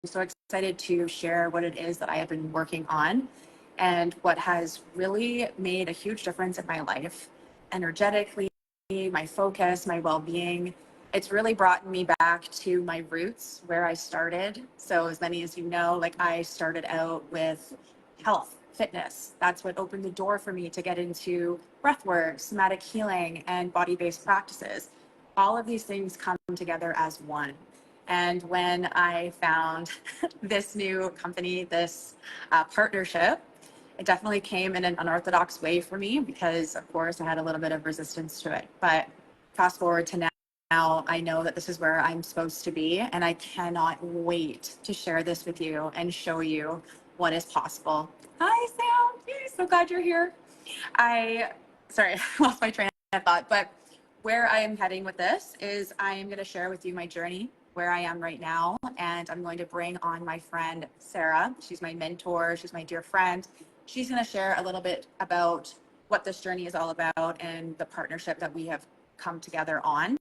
so excited to share what it is that I have been working on and what has really made a huge difference in my life, energetically, my focus, my well being. It's really brought me back to my roots where I started. So, as many as you know, like I started out with health, fitness. That's what opened the door for me to get into breathwork, somatic healing, and body based practices. All of these things come together as one. And when I found this new company, this partnership, it definitely came in an unorthodox way for me because, of course, I had a little bit of resistance to it. But fast forward to now, I know that this is where I'm supposed to be, and I cannot wait to share this with you and show you what is possible. Hi, Sam. Yay, so glad you're here. Sorry, I lost my train of thought, but where I am heading with this is I am going to share with you my journey, where I am right now, and I'm going to bring on my friend Sarah. She's my mentor, she's my dear friend. She's going to share a little bit about what this journey is all about and the partnership that we have come together on,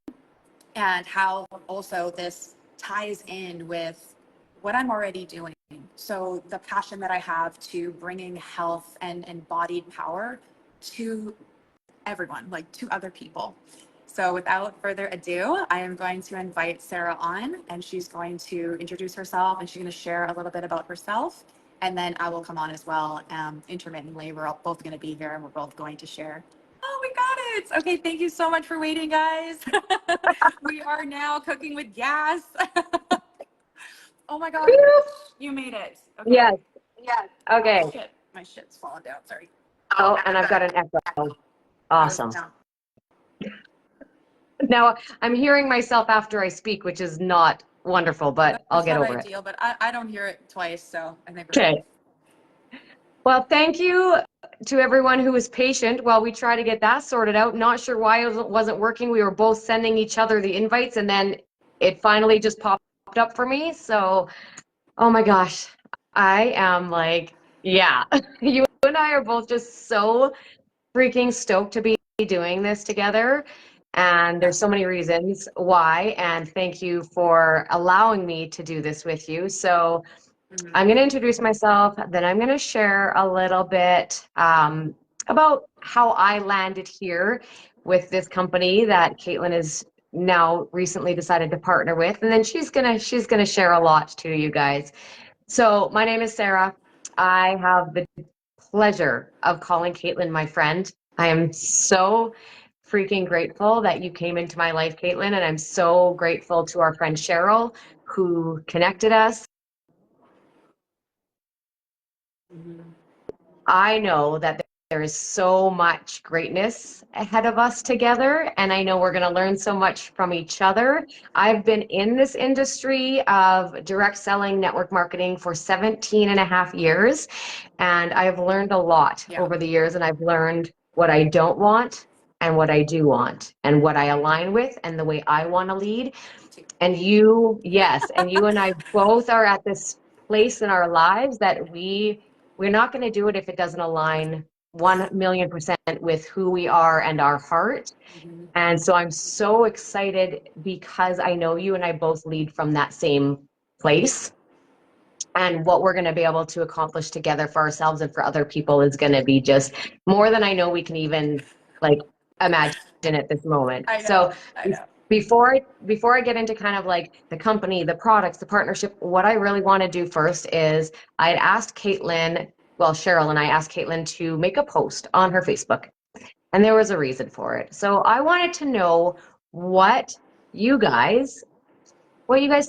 and how also this ties in with what I'm already doing. So the passion that I have to bringing health and embodied power to everyone, like to other people. So without further ado, I am going to invite Sarah on, and she's going to introduce herself, and she's going to share a little bit about herself. And then I will come on as well, intermittently. We're all both going to be here, and we're both going to share. Oh, we got it. Okay, thank you so much for waiting, guys. We are now cooking with gas. Oh my God, you made it. Okay. Yes. Yes. Okay. Oh, shit. My shit's falling down. Sorry. Oh, and I've got an echo. Awesome. Now I'm hearing myself after I speak, which is not wonderful, but I'll get over it. That's not ideal, but I don't hear it twice, so I think we're Okay. Well, thank you to everyone who was patient while we try to get that sorted out. Not sure why it wasn't working. We were both sending each other the invites, and then it finally just popped up for me. So, oh my gosh, I am like, yeah, you and I are both just so freaking stoked to be doing this together. And there's so many reasons why. And thank you for allowing me to do this with you. So I'm going to introduce myself, then I'm going to share a little bit about how I landed here with this company that Caitlin has now recently decided to partner with. And then she's gonna share a lot to you guys. So my name is Sarah. I have the pleasure of calling Caitlin my friend. I am so freaking grateful that you came into my life, Caitlin, and I'm so grateful to our friend Cheryl who connected us. I know that there is so much greatness ahead of us together, and I know we're going to learn so much from each other. I've been in this industry of direct selling network marketing for 17 and a half years, and I've learned a lot over the years, and I've learned what I don't want and what I do want, and what I align with and the way I want to lead. And you, yes, and you and I both are at this place in our lives that we're not going to do it if it doesn't align 1,000,000% with who we are and our heart. And so I'm so excited because I know you and I both lead from that same place. And what we're going to be able to accomplish together for ourselves and for other people is going to be just more than I know we can even like imagine at this moment. I know, so I know. before I get into kind of like the company, the products, the partnership, what I really want to do first is I had asked Caitlin, well, Cheryl and I asked Caitlin to make a post on her Facebook, and there was a reason for it. So I wanted to know what you guys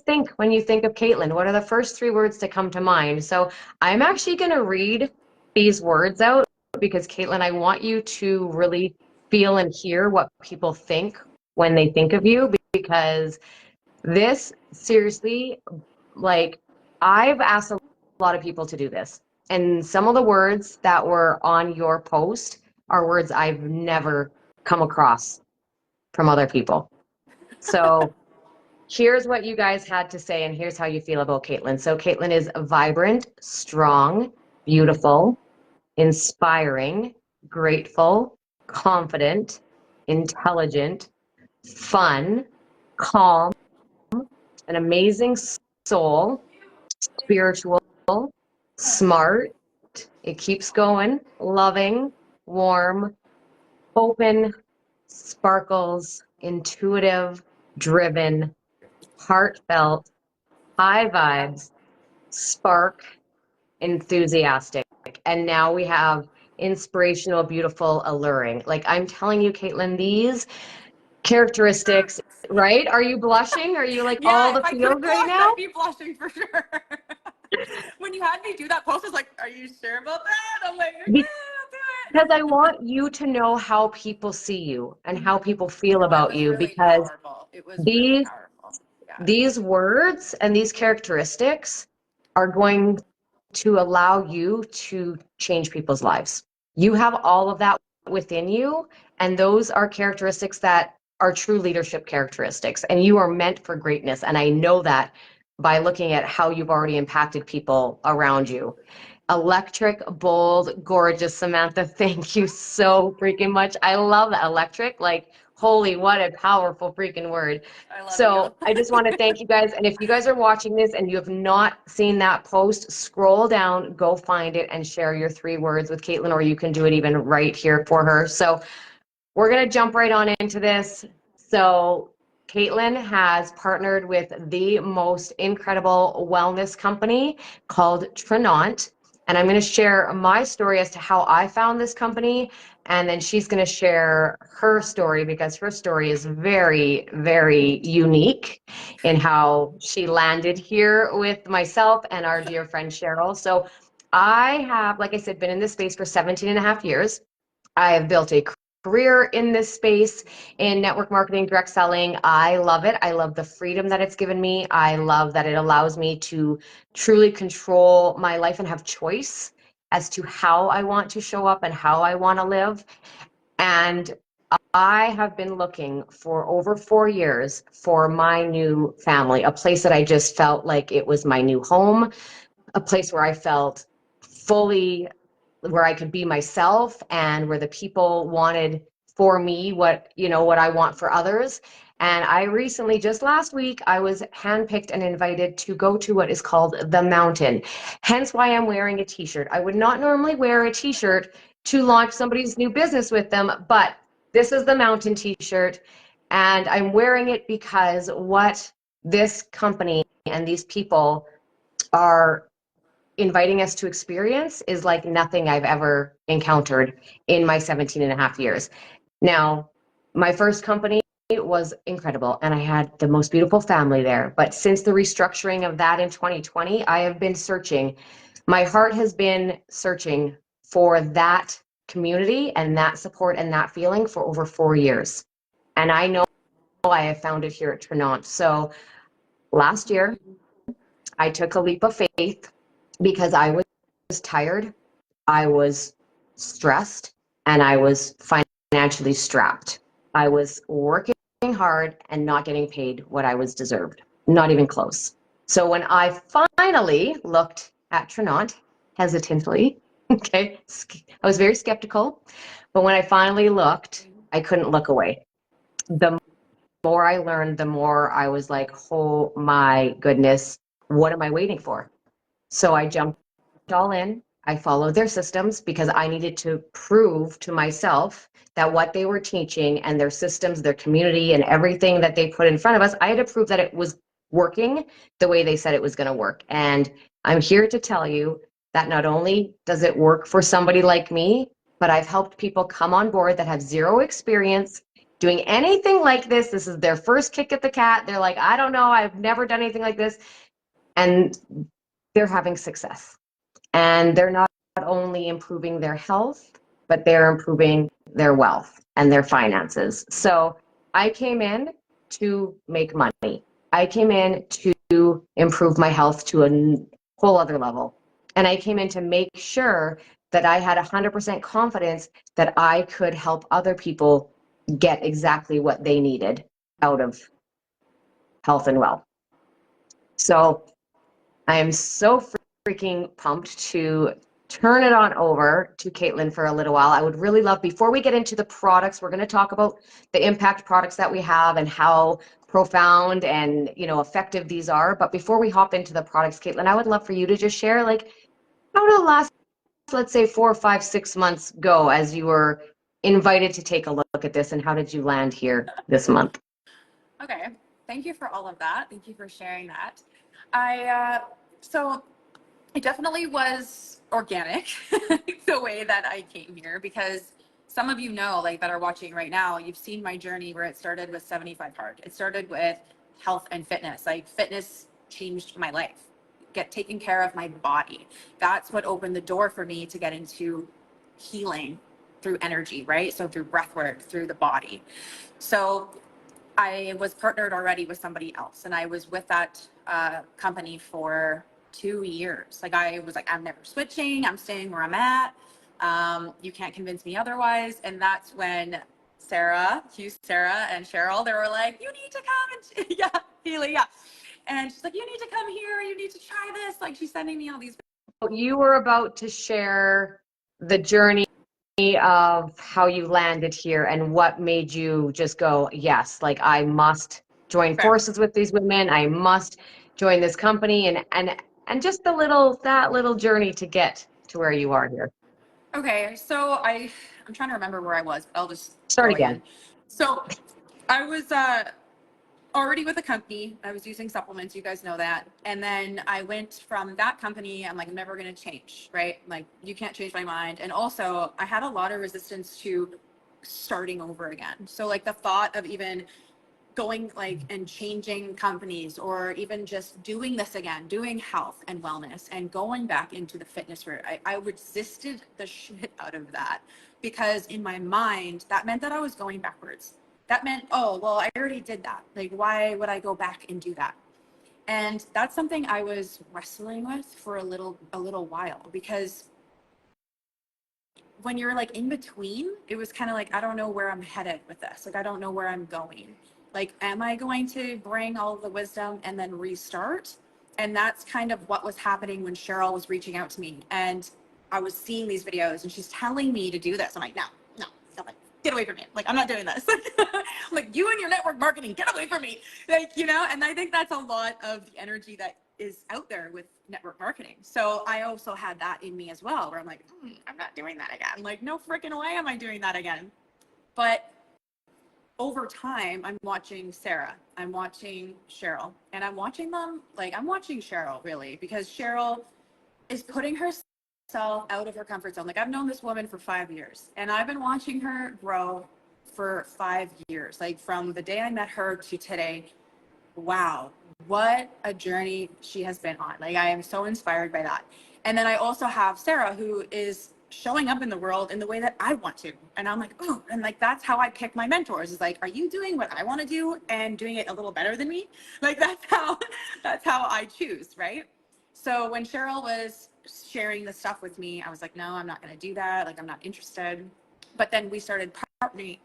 think when you think of Caitlin. What are the first 3 words to come to mind? So I'm actually going to read these words out because Caitlin, I want you to really feel and hear what people think when they think of you, because this seriously, like, I've asked a lot of people to do this, and some of the words that were on your post are words I've never come across from other people. So here's what you guys had to say, and here's how you feel about Caitlin. So Caitlin is vibrant, strong, beautiful, inspiring, grateful, confident, intelligent, fun, calm, an amazing soul, spiritual, smart, it keeps going, loving, warm, open, sparkles, intuitive, driven, heartfelt, high vibes, spark, enthusiastic. And now we have inspirational, beautiful, alluring. Like I'm telling you, Caitlin, these characteristics, right? Are you blushing? Are you like all Yeah, the if I feels could right blush, now? I'd be blushing for sure. When you had me do that post, I was like, "Are you sure about that?" I'm like, "Okay, I'll do Because I want you to know how people see you and how people feel it." No, it about was you, really because powerful. It was really these powerful. Yeah. these words and these characteristics are going to allow you to change people's lives. You have all of that within you, and those are characteristics that are true leadership characteristics, and you are meant for greatness. And I know that by looking at how you've already impacted people around you. Electric, bold, gorgeous, Samantha. Thank you so freaking much. I love that electric. Like, holy, what a powerful freaking word. I love you. So I just want to thank you guys. And if you guys are watching this and you have not seen that post, scroll down, go find it, and share your 3 words with Caitlin, or you can do it even right here for her. So we're going to jump right on into this. So Caitlin has partnered with the most incredible wellness company called Trinont. And I'm going to share my story as to how I found this company. And then she's going to share her story, because her story is very, very unique in how she landed here with myself and our dear friend Cheryl. So I have, like I said, been in this space for 17 and a half years. I have built a career in this space in network marketing, direct selling. I love it. I love the freedom that it's given me. I love that it allows me to truly control my life and have choice as to how I want to show up and how I want to live. And I have been looking for over 4 years for my new family, a place that I just felt like it was my new home, a place where I felt fully, where I could be myself, and where the people wanted for me what I want for others. And I recently, just last week, I was handpicked and invited to go to what is called The Mountain. Hence why I'm wearing a t-shirt. I would not normally wear a t-shirt to launch somebody's new business with them, but this is The Mountain t-shirt. And I'm wearing it because what this company and these people are inviting us to experience is like nothing I've ever encountered in my 17 and a half years. Now, my first company was incredible and I had the most beautiful family there. But since the restructuring of that in 2020, I have been searching. My heart has been searching for that community and that support and that feeling for over 4 years. And I know I have found it here at Trinont. So last year, I took a leap of faith because I was tired, I was stressed, and I was financially strapped. I was working hard and not getting paid what I was deserved, not even close. So when I finally looked at Trinont hesitantly, okay, I was very skeptical, but when I finally looked, I couldn't look away. The more I learned, the more I was like, oh my goodness, what am I waiting for? So I jumped all in. I followed their systems because I needed to prove to myself that what they were teaching and their systems, their community, and everything that they put in front of us, I had to prove that it was working the way they said it was going to work. And I'm here to tell you that not only does it work for somebody like me, but I've helped people come on board that have zero experience doing anything like this. This is their first kick at the cat. They're like, I don't know, I've never done anything like this. And they're having success. And they're not only improving their health, but they're improving their wealth and their finances. So I came in to make money. I came in to improve my health to a whole other level. And I came in to make sure that I had 100% confidence that I could help other people get exactly what they needed out of health and wealth. So I am so freaking pumped to turn it on over to Caitlin for a little while. I would really love, before we get into the products, we're going to talk about the impact products that we have and how profound and, you know, effective these are. But before we hop into the products, Caitlin, I would love for you to just share, like, how did the last, let's say, 4, 5, 6 months go as you were invited to take a look at this, and how did you land here this month? Okay, thank you for all of that. Thank you for sharing that. So it definitely was organic the way that I came here, because some of you know, like that are watching right now, you've seen my journey where it started with 75 Hard. It started with health and fitness. Like fitness changed my life. Get taking care of my body. That's what opened the door for me to get into healing through energy, right? So through breath work, through the body. So I was partnered already with somebody else, and I was with that company for 2 years. Like I was like, I'm never switching. I'm staying where I'm at. You can't convince me otherwise. And that's when Sarah and Cheryl, they were like, you need to come and yeah, Haley, yeah. And she's like, you need to come here. You need to try this. Like she's sending me all these. You were about to share the journey of how you landed here and what made you just go, yes, like I must join forces with these women. I must join this company, and just that little journey to get to where you are here. Okay, so I'm trying to remember where I was, but I'll just Start go again. So I was already with a company. I was using supplements, you guys know that. And then I went from that company, I'm like, I'm never going to change, right? Like, you can't change my mind. And also, I had a lot of resistance to starting over again. So, like, the thought of even going like and changing companies, or even just doing this again, doing health and wellness and going back into the fitness route, I resisted the shit out of that, because in my mind that meant that I was going backwards. That meant, oh well, I already did that, like why would I go back and do that? And that's something I was wrestling with for a little while, because when you're like in between, it was kind of like, I don't know where I'm headed with this. Like, I don't know where I'm going. Like, am I going to bring all the wisdom and then restart? And that's kind of what was happening when Cheryl was reaching out to me. And I was seeing these videos and she's telling me to do this. I'm like, no, like, get away from me. Like, I'm not doing this. Like, you and your network marketing, get away from me. Like, you know, and I think that's a lot of the energy that is out there with network marketing. So I also had that in me as well, where I'm like, I'm not doing that again. Like, no freaking way am I doing that again. But over time, I'm watching Sarah, I'm watching Cheryl, and I'm watching them, like, I'm watching Cheryl really, because Cheryl is putting herself out of her comfort zone. Like, I've known this woman for 5 years, and I've been watching her grow for 5 years, like from the day I met her to today. Wow, what a journey she has been on. Like, I am so inspired by that. And then I also have Sarah, who is showing up in the world in the way that I want to. And I'm like, oh, and like, that's how I pick my mentors, is like, are you doing what I want to do and doing it a little better than me? Like, that's how I choose, right? So when Cheryl was sharing the stuff with me, I was like, no, I'm not going to do that. Like, I'm not interested. But then we started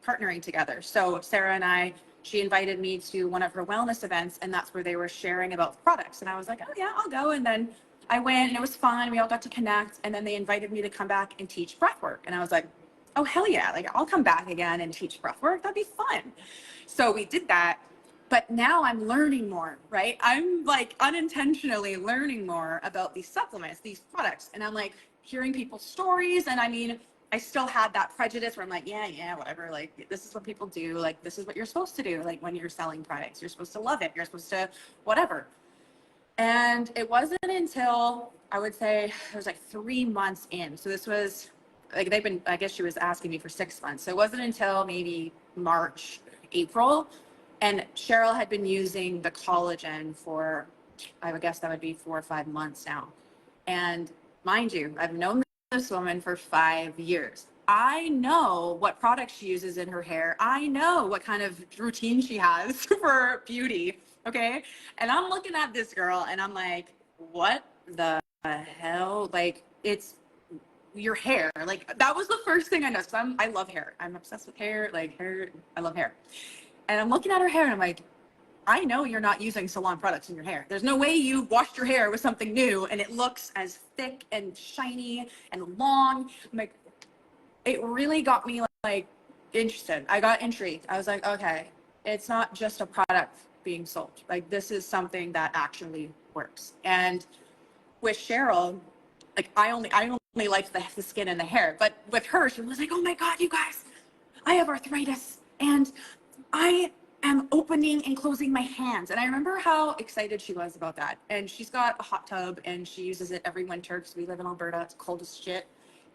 partnering together. So Sarah and I, she invited me to one of her wellness events, and that's where they were sharing about the products. And I was like, oh yeah, I'll go. And then I went, and it was fun. We all got to connect. And then they invited me to come back and teach breath work. And I was like, oh, hell yeah. Like, I'll come back again and teach breath work. That'd be fun. So we did that. But now I'm learning more, right? I'm like unintentionally learning more about these supplements, these products. And I'm like hearing people's stories. And I mean, I still had that prejudice where I'm like, yeah, whatever. Like, this is what people do. Like, this is what you're supposed to do. Like, when you're selling products, you're supposed to love it. You're supposed to whatever. And it wasn't until, I would say, it was like 3 months in. So this was like, I guess she was asking me for 6 months. So it wasn't until maybe March, April. And Cheryl had been using the collagen for, I would guess that would be 4 or 5 months now. And mind you, I've known this woman for 5 years. I know what products she uses in her hair. I know what kind of routine she has for beauty. Okay. And I'm looking at this girl and I'm like, what the hell? Like, it's your hair. Like, that was the first thing I noticed. I love hair. I'm obsessed with hair. Like, hair, I love hair. And I'm looking at her hair and I'm like, I know you're not using salon products in your hair. There's no way you washed your hair with something new and it looks as thick and shiny and long. I'm like, it really got me like interested. I got intrigued. I was like, okay, it's not just a product being sold. Like this is something that actually works. And with Cheryl, like I only liked the skin and the hair, but with her, she was like, oh my God, you guys, I have arthritis and I am opening and closing my hands. And I remember how excited she was about that. And she's got a hot tub and she uses it every winter because we live in Alberta. It's cold as shit.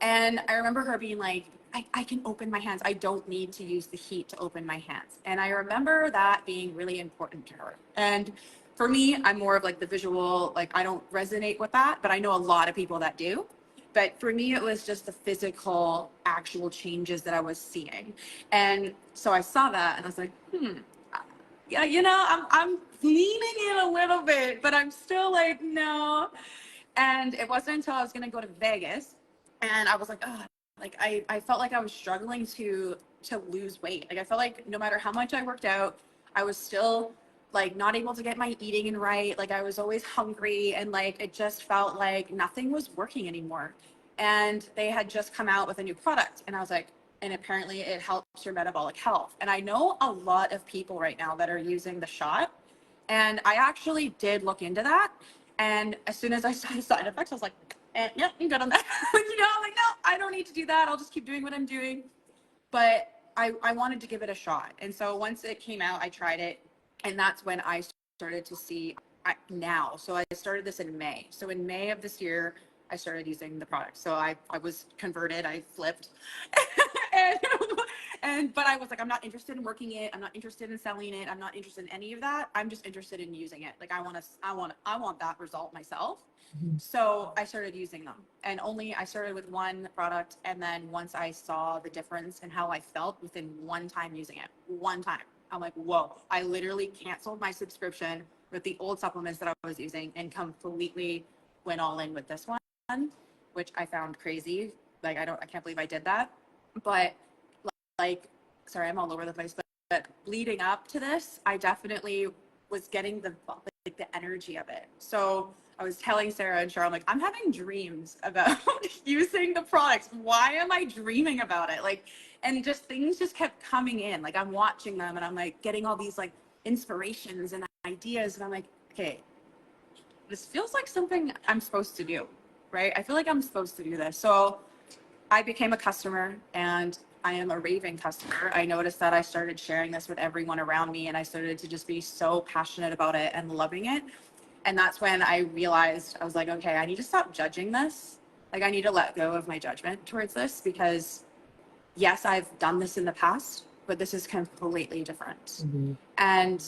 And I remember her being like, I can open my hands. I don't need to use the heat to open my hands. And I remember that being really important to her. And for me, I'm more of like the visual, like I don't resonate with that, but I know a lot of people that do. But for me, it was just the physical, actual changes that I was seeing. And so I saw that and I was like, yeah, you know, I'm leaning in a little bit, but I'm still like, no. And it wasn't until I was going to go to Vegas and I was like, oh, like I felt like I was struggling to lose weight. Like I felt like no matter how much I worked out, I was still like not able to get my eating in right. Like I was always hungry and like it just felt like nothing was working anymore. And they had just come out with a new product and I was like, and apparently it helps your metabolic health. And I know a lot of people right now that are using the shot. And I actually did look into that. And as soon as I saw the side effects, I was like, yeah, I'm good on that. You know, I'm like, no, I don't need to do that. I'll just keep doing what I'm doing. But I wanted to give it a shot. And so once it came out, I tried it. And that's when I started to see now. So I started this in May. So in May of this year, I started using the product. So I was converted, I flipped. But I was like, I'm not interested in working it. I'm not interested in selling it. I'm not interested in any of that. I'm just interested in using it. Like I want that result myself. So I started using them and I started with one product. And then once I saw the difference in how I felt within one time using it, I'm like, whoa, I literally canceled my subscription with the old supplements that I was using and completely went all in with this one, which I found crazy. Like, I can't believe I did that. But like, sorry, I'm all over the place, but leading up to this, I definitely was getting the energy of it. So I was telling Sarah and Cheryl, I'm like, I'm having dreams about using the products. Why am I dreaming about it? Like, and just things just kept coming in. Like I'm watching them and I'm like getting all these like inspirations and ideas. And I'm like, okay, this feels like something I'm supposed to do, right? I feel like I'm supposed to do this. So I became a customer and I am a raving customer. I noticed that I started sharing this with everyone around me and I started to just be so passionate about it and loving it. And that's when I realized, I was like, okay, I need to stop judging this. Like I need to let go of my judgment towards this because yes, I've done this in the past, but this is completely different. Mm-hmm. And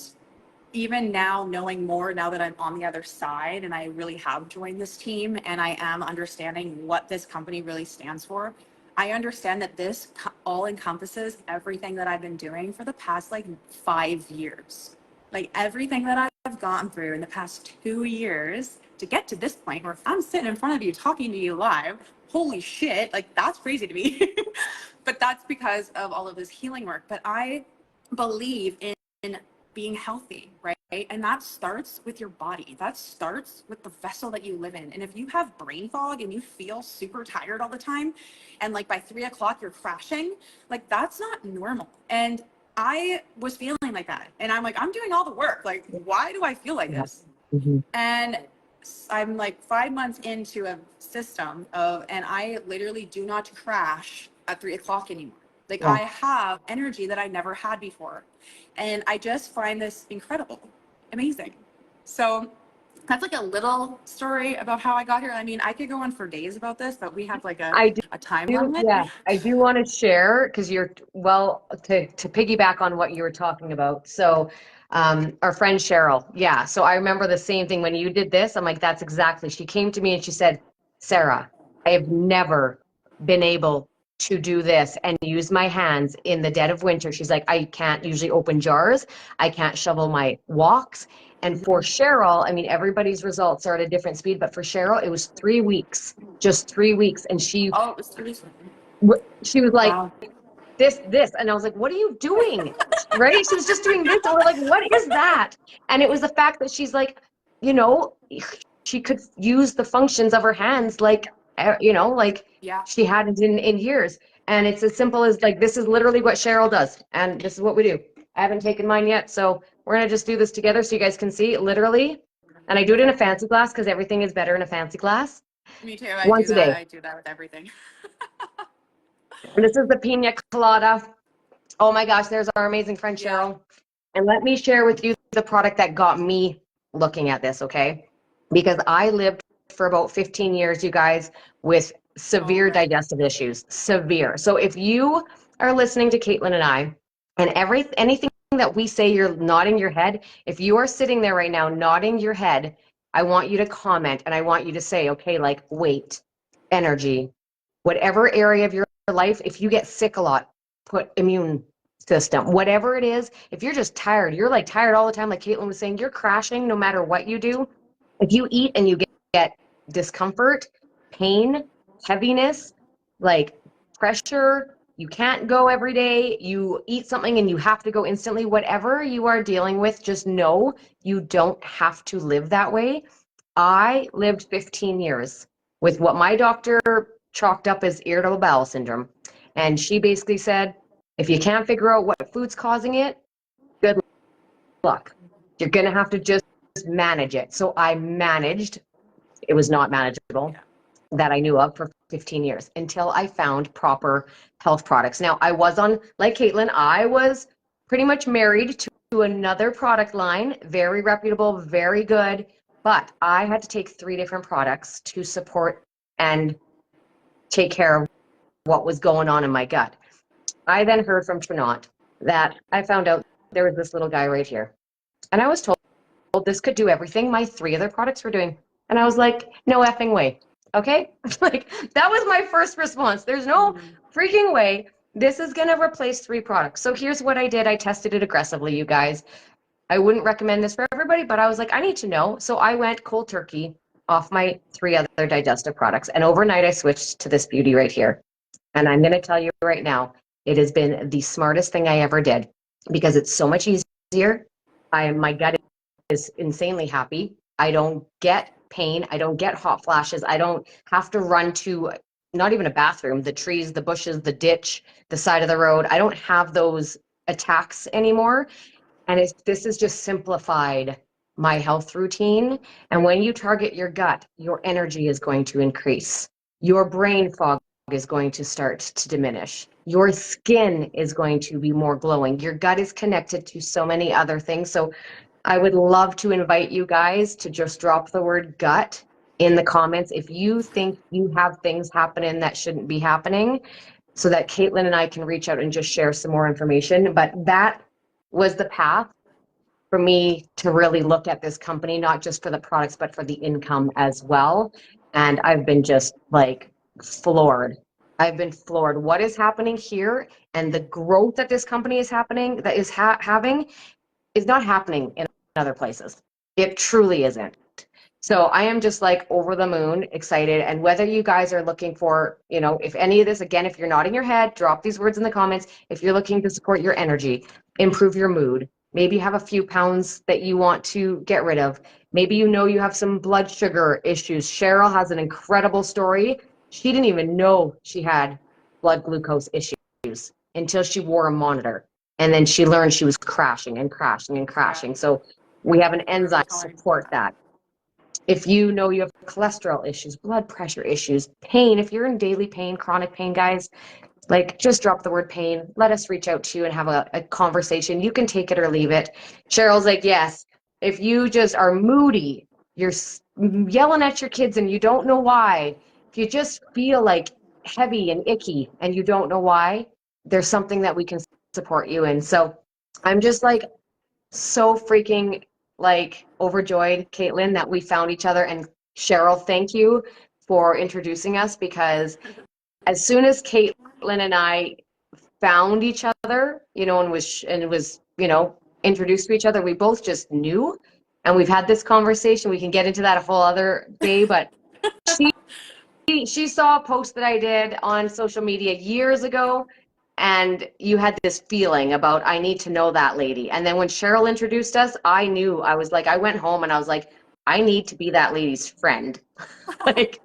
even now, knowing more now that I'm on the other side and I really have joined this team and I am understanding what this company really stands for, I understand that this all encompasses everything that I've been doing for the past like 5 years. Like everything that I've gone through in the past 2 years to get to this point where I'm sitting in front of you talking to you live, holy shit, like that's crazy to me. But that's because of all of this healing work. But I believe in being healthy, right? And that starts with your body. That starts with the vessel that you live in. And if you have brain fog and you feel super tired all the time, and like by 3 o'clock you're crashing, like that's not normal. And I was feeling like that. And I'm like, I'm doing all the work. Like, why do I feel like this? Mm-hmm. And I'm like 5 months into a system and I literally do not crash at 3 o'clock anymore. Like I have energy that I never had before. And I just find this incredible, amazing. So that's like a little story about how I got here. I mean, I could go on for days about this, but we have like a time limit. Yeah, I do want to share because to piggyback on what you were talking about. So our friend Cheryl, yeah. So I remember the same thing when you did this. I'm like, that's exactly. She came to me and she said, Sarah, I have never been able to do this and use my hands in the dead of winter. She's like, I can't usually open jars. I can't shovel my walks. And for Cheryl, I mean, everybody's results are at a different speed, but for Cheryl, it was 3 weeks, just 3 weeks. And it was 3 weeks. She was like, wow. this. And I was like, what are you doing? Right? She was just doing this. And we're like, what is that? And it was the fact that she's like, you know, she could use the functions of her hands like, you know, like Yeah. she hadn't in years. And it's as simple as like, this is literally what Cheryl does. And this is what we do. I haven't taken mine yet. So we're going to just do this together so you guys can see literally. And I do it in a fancy glass because everything is better in a fancy glass. Me too. I Once do a that. day. I do that with everything. And this is the pina colada. Oh my gosh, there's our amazing friend Cheryl. And let me share with you the product that got me looking at this, okay? Because I lived for about 15 years, you guys, with severe digestive issues, severe. So if you are listening to Caitlin and I, and anything that we say, you're nodding your head, if you are sitting there right now nodding your head, I want you to comment and I want you to say, okay, like weight, energy, whatever area of your life, if you get sick a lot, put immune system, whatever it is. If you're just tired, you're like tired all the time, like Caitlin was saying, you're crashing no matter what you do. If you eat and you get discomfort, pain, heaviness, like pressure, you can't go every day, you eat something and you have to go instantly, whatever you are dealing with, just know you don't have to live that way. I lived 15 years with what my doctor chalked up as irritable bowel syndrome. And she basically said, if you can't figure out what food's causing it, good luck. You're going to have to just manage it. So I managed, it was not manageable that I knew of for 15 years until I found proper health products. Now I was on, like Caitlin, I was pretty much married to another product line, very reputable, very good, but I had to take 3 different products to support and take care of what was going on in my gut. I then heard from Trinot that I found out there was this little guy right here. And I was told this could do everything my 3 other products were doing. And I was like, no effing way. Okay? Like, that was my first response. There's no freaking way this is going to replace 3 products. So here's what I did. I tested it aggressively, you guys. I wouldn't recommend this for everybody, but I was like, I need to know. So I went cold turkey off my 3 other digestive products. And overnight, I switched to this beauty right here. And I'm going to tell you right now, it has been the smartest thing I ever did because it's so much easier. My gut is insanely happy. I don't get pain. I don't get hot flashes. I don't have to run to not even a bathroom, the trees, the bushes, the ditch, the side of the road. I don't have those attacks anymore. And this is just simplified my health routine. And when you target your gut, your energy is going to increase. Your brain fog is going to start to diminish. Your skin is going to be more glowing. Your gut is connected to so many other things. So I would love to invite you guys to just drop the word gut in the comments if you think you have things happening that shouldn't be happening, so that Caitlin and I can reach out and just share some more information. But that was the path for me to really look at this company, not just for the products, but for the income as well. And I've been just like floored. I've been floored. What is happening here and the growth that this company is happening, that is having, is not happening in other places. It truly isn't. So I am just like over the moon excited. And whether you guys are looking for, you know, if any of this, again, if you're nodding your head, drop these words in the comments. If you're looking to support your energy, improve your mood, maybe you have a few pounds that you want to get rid of. Maybe you know you have some blood sugar issues. Cheryl has an incredible story. She didn't even know she had blood glucose issues until she wore a monitor. And then she learned she was crashing and crashing and crashing. So we have an enzyme to support that. If you know you have cholesterol issues, blood pressure issues, pain, if you're in daily pain, chronic pain, guys, like just drop the word pain. Let us reach out to you and have a conversation. You can take it or leave it. Cheryl's like, yes, if you just are moody, you're yelling at your kids and you don't know why, if you just feel like heavy and icky and you don't know why, there's something that we can support you in. So I'm just like so freaking like overjoyed, Caitlin, that we found each other. And Cheryl, thank you for introducing us, because as soon as Caitlin and I found each other, you know, and was, you know, introduced to each other, we both just knew. And we've had this conversation. We can get into that a whole other day, but she saw a post that I did on social media years ago, and you had this feeling about, I need to know that lady. And then when Cheryl introduced us, I knew, I was like, I went home and I was like, I need to be that lady's friend. Like,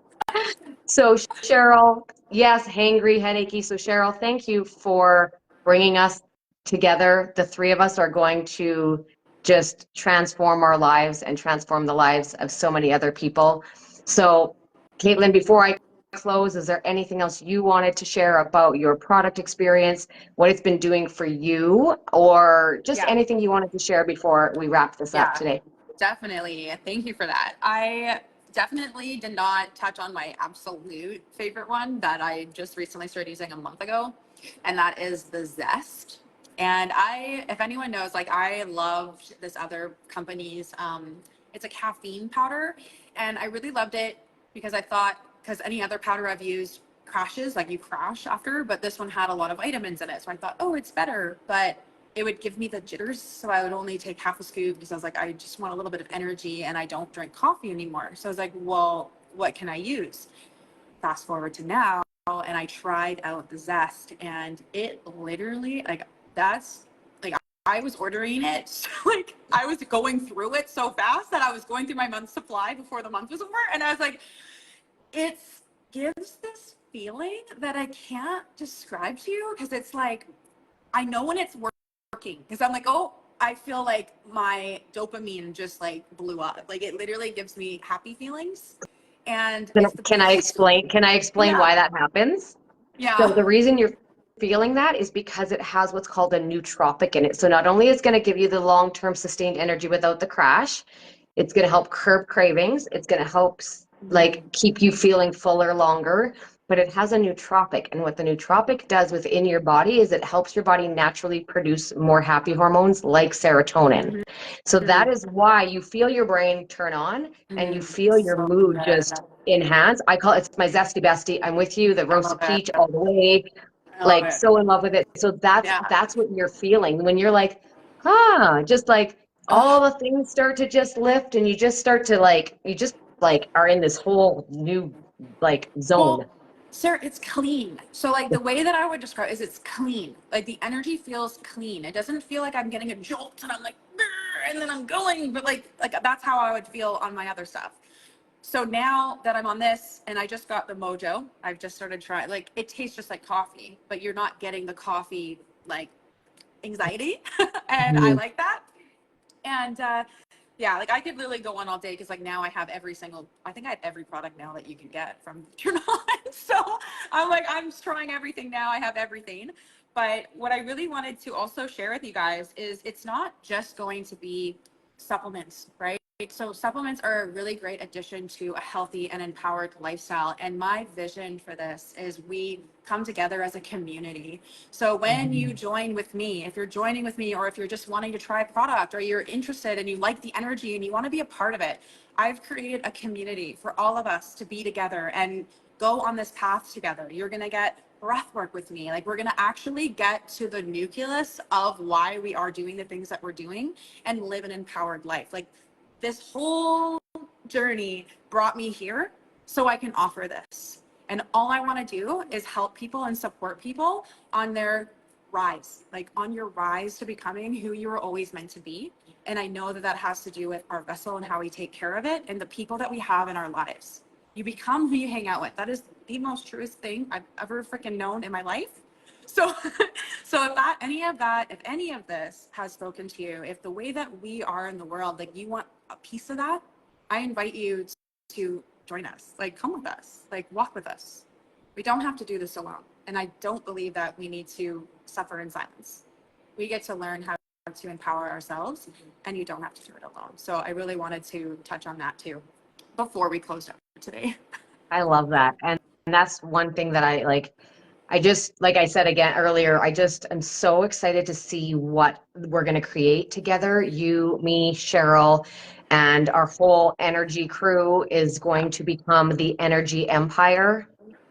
so Cheryl, yes, hangry, headachy. So Cheryl, thank you for bringing us together. The three of us are going to just transform our lives and transform the lives of so many other people. So Caitlin, before I close, is there anything else you wanted to share about your product experience, what it's been doing for you, or just Yeah. anything you wanted to share before we wrap this up Yeah, today? definitely. Thank you for that. I definitely did not touch on my absolute favorite one that I just recently started using a month ago, and that is the Zest. And if anyone knows, like I loved this other company's, it's a caffeine powder, and I really loved it because I thought, because any other powder I've used crashes, like you crash after, but this one had a lot of vitamins in it. So I thought, oh, it's better. But it would give me the jitters. So I would only take half a scoop because I was like, I just want a little bit of energy and I don't drink coffee anymore. So I was like, well, what can I use? Fast forward to now, and I tried out the Zest, and it literally, like, that's like, I was ordering it. So, like, I was going through it so fast that I was going through my month's supply before the month was over. And I was like, it gives this feeling that I can't describe to you because it's like, I know when it's working because I'm like, oh, I feel like my dopamine just like blew up. Like it literally gives me happy feelings. And it's the Can I best. explain? Can I explain Yeah. why that happens? So Yeah. the reason you're feeling that is because it has what's called a nootropic in it. So not only is it going to give you the long-term sustained energy without the crash, it's going to help curb cravings. It's going to help like keep you feeling fuller longer, but it has a nootropic. And what the nootropic does within your body is it helps your body naturally produce more happy hormones like serotonin. So that is why you feel your brain turn on and you feel your So mood good. just enhance. I call it's my zesty bestie. I'm with you, the I love roasted it. peach all the way, I love like it. so in love with it. So Yeah. that's what you're feeling when you're like, just like all Oh, the things start to just lift and you just start to like you just like are in this whole new like zone. well, sir, it's clean. So like the way that I would describe is it's clean. Like the energy feels clean. It doesn't feel like I'm getting a jolt and I'm like, "Grr," and then I'm going, but like that's how I would feel on my other stuff. So now that I'm on this and I just got the Mojo, I've just started trying, like it tastes just like coffee, but you're not getting the coffee like anxiety. And I Mhm. like that. And yeah, like I could literally go on all day because like now I have every single, I think I have every product now that you can get from Tron. So I'm like, I'm just trying everything now. I have everything. But what I really wanted to also share with you guys is it's not just going to be supplements, right? So supplements are a really great addition to a healthy and empowered lifestyle. And my vision for this is we come together as a community. So when you join with me, if you're joining with me, or if you're just wanting to try a product, or you're interested and you like the energy and you want to be a part of it, I've created a community for all of us to be together and go on this path together. You're going to get breath work with me. Like we're going to actually get to the nucleus of why we are doing the things that we're doing and live an empowered life. Like this whole journey brought me here so I can offer this. And all I want to do is help people and support people on their rise, like on your rise to becoming who you were always meant to be. And I know that that has to do with our vessel and how we take care of it and the people that we have in our lives. You become who you hang out with. That is the most truest thing I've ever freaking known in my life. So, so if any of this has spoken to you, if the way that we are in the world, like you want a piece of that, I invite you to join us. Like, come with us. Like, walk with us. We don't have to do this alone. And I don't believe that we need to suffer in silence. We get to learn how to empower ourselves, and you don't have to do it alone. So I really wanted to touch on that too before we closed up today. I love that. And that's one thing that I like. I just, like I said again earlier, I just am so excited to see what we're going to create together. You, me, Cheryl, and our whole energy crew is going to become the energy empire.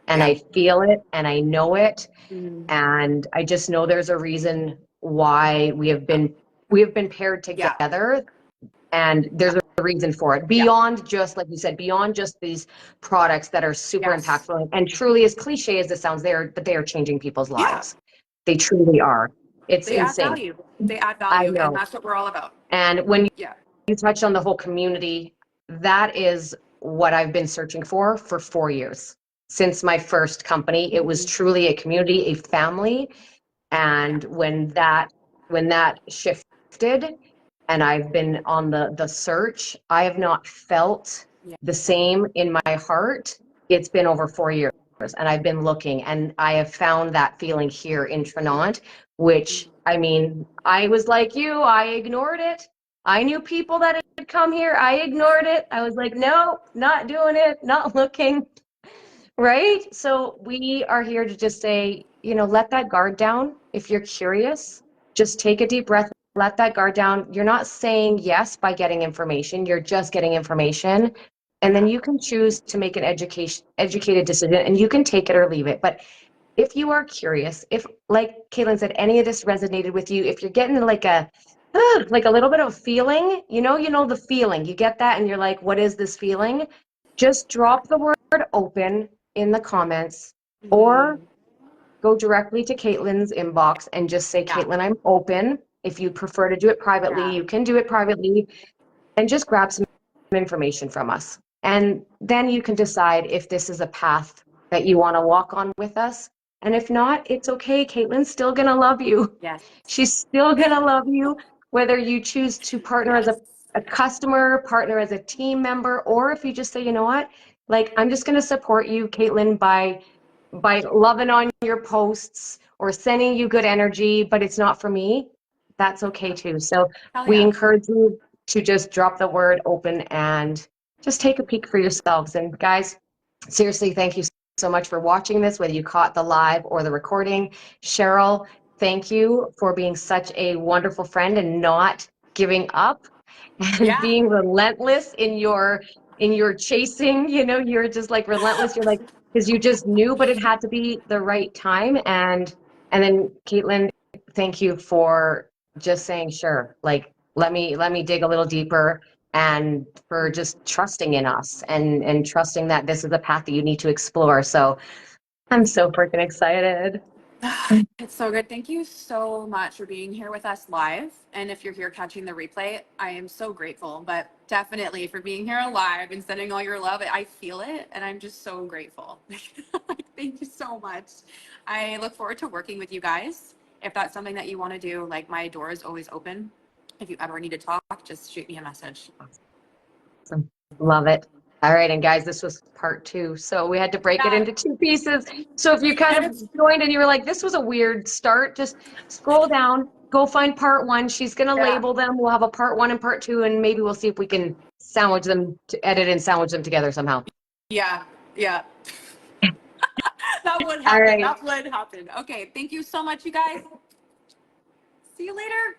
And Yeah. I feel it and I know it. Mm. And I just know there's a reason why we have been paired Yeah. together, and there's a reason for it Yeah. beyond just, like you said, beyond just these products that are super Yes. impactful and truly, as cliche as this sounds, but they are changing people's Yeah. lives. They truly are. It's They add insane. value. They add I value, and know. that's what we're all about. And when Yeah. you touched on the whole community, that is what I've been searching for 4 years. Since my first company, it was truly a community, a family. And when that shifted and I've been on the search, I have not felt Yeah. the same in my heart. It's been over 4 years and I've been looking and I have found that feeling here in Trinant, which I mean, I was like you, I ignored it. I knew people that had come here. I ignored it. I was like, no, not doing it, not looking. Right? So we are here to just say, let that guard down. If you're curious, just take a deep breath, let that guard down. You're not saying yes by getting information, you're just getting information. And then you can choose to make an educated decision and you can take it or leave it. But if you are curious, if like Caitlin said, any of this resonated with you, if you're getting like a little bit of feeling, the feeling, you get that and you're like, what is this feeling? Just drop the word open in the comments or go directly to Caitlin's inbox and just say, Yeah. Caitlin, I'm open. If you prefer to do it privately, Yeah. you can do it privately and just grab some information from us. And then you can decide if this is a path that you want to walk on with us. And if not, it's okay. Caitlin's still going to love you. Yes. She's still going to love you, whether you choose to partner as a customer, partner as a team member, or if you just say, you know what, like, I'm just going to support you, Caitlin, by loving on your posts or sending you good energy, but it's not for me. That's okay too. So Hell we yeah. encourage you to just drop the word open and just take a peek for yourselves. And guys, seriously, thank you so much for watching this, whether you caught the live or the recording. Cheryl, thank you for being such a wonderful friend and not giving up and Yeah. being relentless in your chasing, you're just like relentless. You're like, because you just knew, but it had to be the right time. And then Caitlin, thank you for just saying, sure, like, let me dig a little deeper and for just trusting in us and trusting that this is a path that you need to explore. So I'm so freaking excited. It's so good. Thank you so much for being here with us live. And if you're here catching the replay, I am so grateful, but definitely for being here live and sending all your love. I feel it and I'm just so grateful. Thank you so much. I look forward to working with you guys. If that's something that you want to do, like my door is always open. If you ever need to talk, just shoot me a message. Awesome. Love it. All right, and guys, this was part 2, so we had to break it into 2 pieces. So if you kind of joined and you were like, this was a weird start, just scroll down, go find part 1. She's going to label them. We'll have a part 1 and part 2, and maybe we'll see if we can sandwich them, to edit and sandwich them together somehow. Yeah. That would All happen. right. That would happen. Okay. Thank you so much, you guys. See you later.